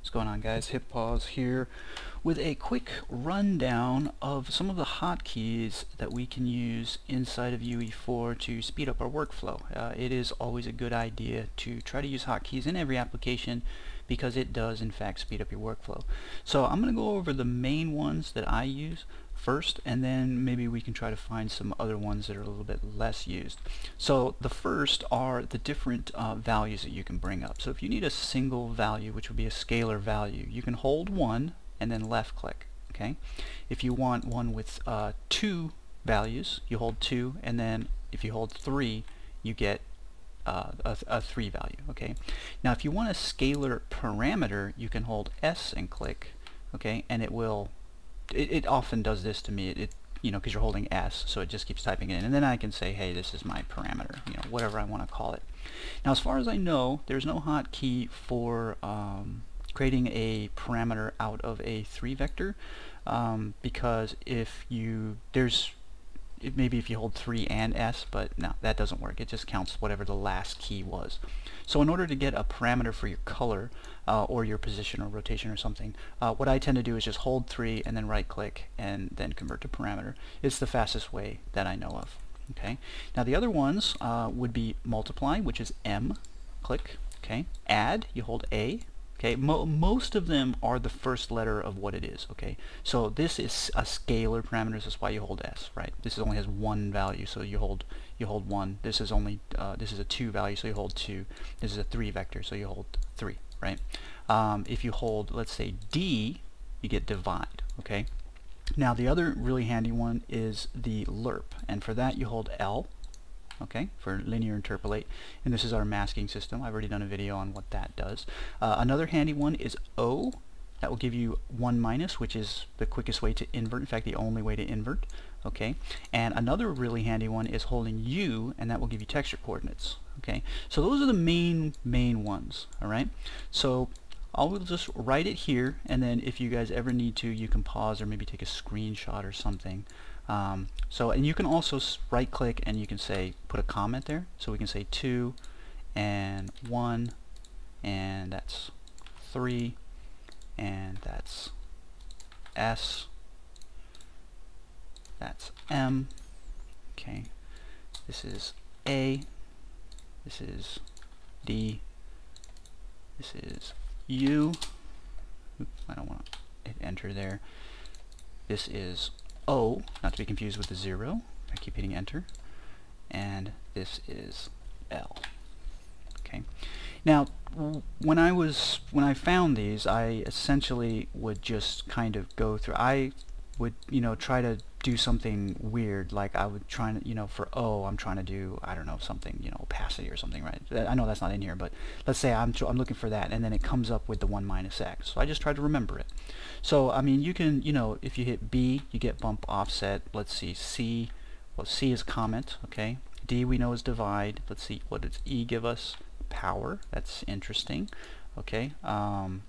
What's going on, guys? Hip Pause here with a quick rundown of some of the hotkeys that we can use inside of UE4 to speed up our workflow. It is always a good idea to try to use hotkeys in every application because it does in fact speed up your workflow. So I'm going to go over the main ones that I use first, and then maybe we can try to find some other ones that are a little bit less used. So the first are the different values that you can bring up. So if you need a single value, which would be a scalar value, you can hold 1 and then left click. Okay. If you want one with 2 values, you hold 2, and then if you hold 3, you get a 3 value. Okay. Now if you want a scalar parameter, you can hold S and click. Okay, and it will. It often does this to me. You know, because you're holding S, so it just keeps typing it in, and then I can say, hey, this is my parameter. You know, whatever I want to call it. Now, as far as I know, there's no hotkey for creating a parameter out of a 3 vector, because maybe if you hold 3 and S, but no, that doesn't work. It just counts whatever the last key was. So in order to get a parameter for your color or your position or rotation or something, what I tend to do is just hold 3 and then right click and then convert to parameter. It's the fastest way that I know of. Okay. Now the other ones would be multiply, which is M, click. Okay. Add, you hold A. Okay, most of them are the first letter of what it is. Okay, so this is a scalar parameter. That's why you hold S, right? This only has 1 value, so you hold 1. This is only this is a 2 value, so you hold 2. This is a 3 vector, so you hold 3, right? If you hold, let's say, D, you get divide. Okay. Now the other really handy one is the lerp, and for that you hold L. Okay, for linear interpolate, and this is our masking system. I've already done a video on what that does. Another handy one is O. That will give you 1 minus, which is the quickest way to invert, in fact the only way to invert. Okay, and another really handy one is holding U, and that will give you texture coordinates. Okay, so those are the main ones. Alright, so I will just write it here, and then if you guys ever need to, you can pause or maybe take a screenshot or something. And you can also right click and you can say, put a comment there, so we can say 2 and 1, and that's 3, and that's S, that's M. Okay, this is A, this is D, this is U. Oops, I don't want to hit enter there. This is O, not to be confused with the 0. I keep hitting enter. And this is L. Okay. Now, when I found these, I essentially would just kind of go through. I would, try to do something weird, like I would try to, for O, I'm trying to do, I don't know, something, opacity or something, right? I know that's not in here, but let's say I'm looking for that, and then it comes up with the 1 minus X. So I just try to remember it. So, I mean, you can, if you hit B, you get bump offset. Let's see, C, well, C is comment, okay? D we know is divide. Let's see, what does E give us? Power. That's interesting. Okay, let's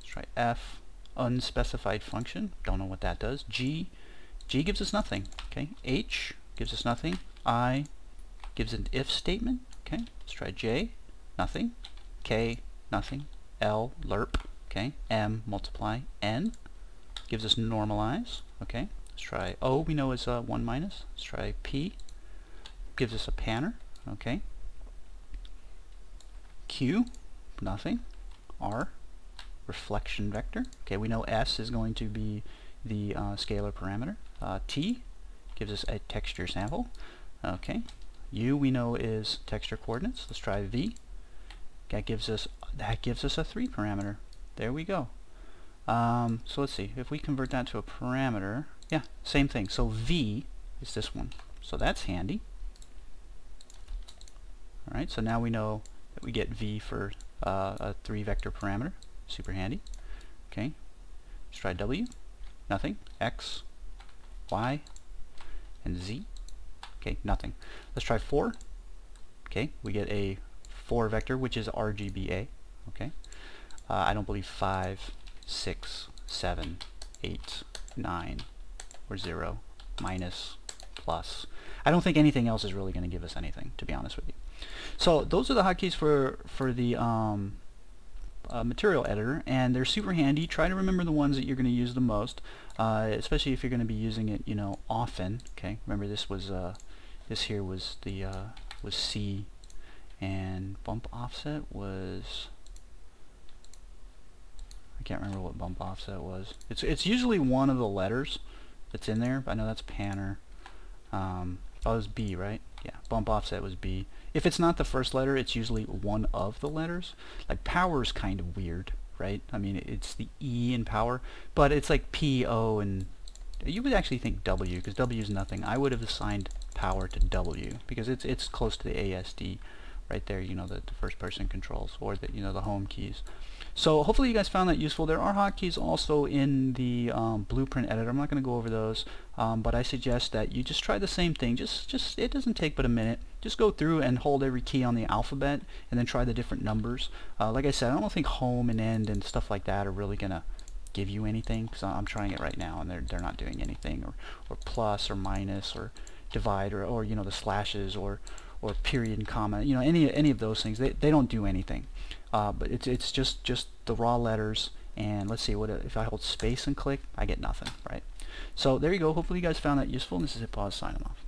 try F. Unspecified function, don't know what that does. G gives us nothing. Okay, H gives us nothing. I gives an if statement. Okay, let's try J, nothing. K, nothing. L, lerp. Okay, M, multiply. N gives us normalize. Okay, let's try O, we know is 1 minus. Let's try P, gives us a panner. Okay, Q, nothing. R, reflection vector. Okay, we know S is going to be the scalar parameter. T gives us a texture sample. Okay, U we know is texture coordinates. Let's try V. That gives us a 3 parameter. There we go. So let's see if we convert that to a parameter. Yeah, same thing. So V is this one. So that's handy. All right. So now we know that we get V for a 3 vector parameter. Super handy. Okay, let's try W, nothing. X, Y, and Z. Okay, nothing. Let's try 4. Okay, we get a 4 vector, which is RGBA. Okay, I don't believe 5, 6, 7, 8, 9, or 0, minus, plus. I don't think anything else is really going to give us anything, to be honest with you. So those are the hotkeys for the material editor, and they're super handy. Try to remember the ones that you're going to use the most, especially if you're going to be using it, you know, often. Okay, remember this was this here was the was C, and bump offset was, I can't remember what bump offset was. It's usually one of the letters that's in there. I know that's Panner. Oh, it was B, right? Yeah, bump offset was B. If it's not the first letter, it's usually one of the letters. Like power is kind of weird, right? I mean, it's the E in power, but it's like P, O, and you would actually think W, because W is nothing. I would have assigned power to W because it's close to the ASD right there, you know, the first person controls, or the, you know, the home keys. So hopefully you guys found that useful. There are hotkeys also in the blueprint editor. I'm not going to go over those, but I suggest that you just try the same thing. Just it doesn't take but a minute. Just go through and hold every key on the alphabet and then try the different numbers. Like I said, I don't think home and end and stuff like that are really going to give you anything, because I'm trying it right now and they're not doing anything, or plus or minus or divide, or you know, the slashes or period and comma, you know, any of those things, they don't do anything. But it's just the raw letters. And let's see, what if I hold space and click, I get nothing, right? So there you go. Hopefully you guys found that useful, and this is Pause signing off.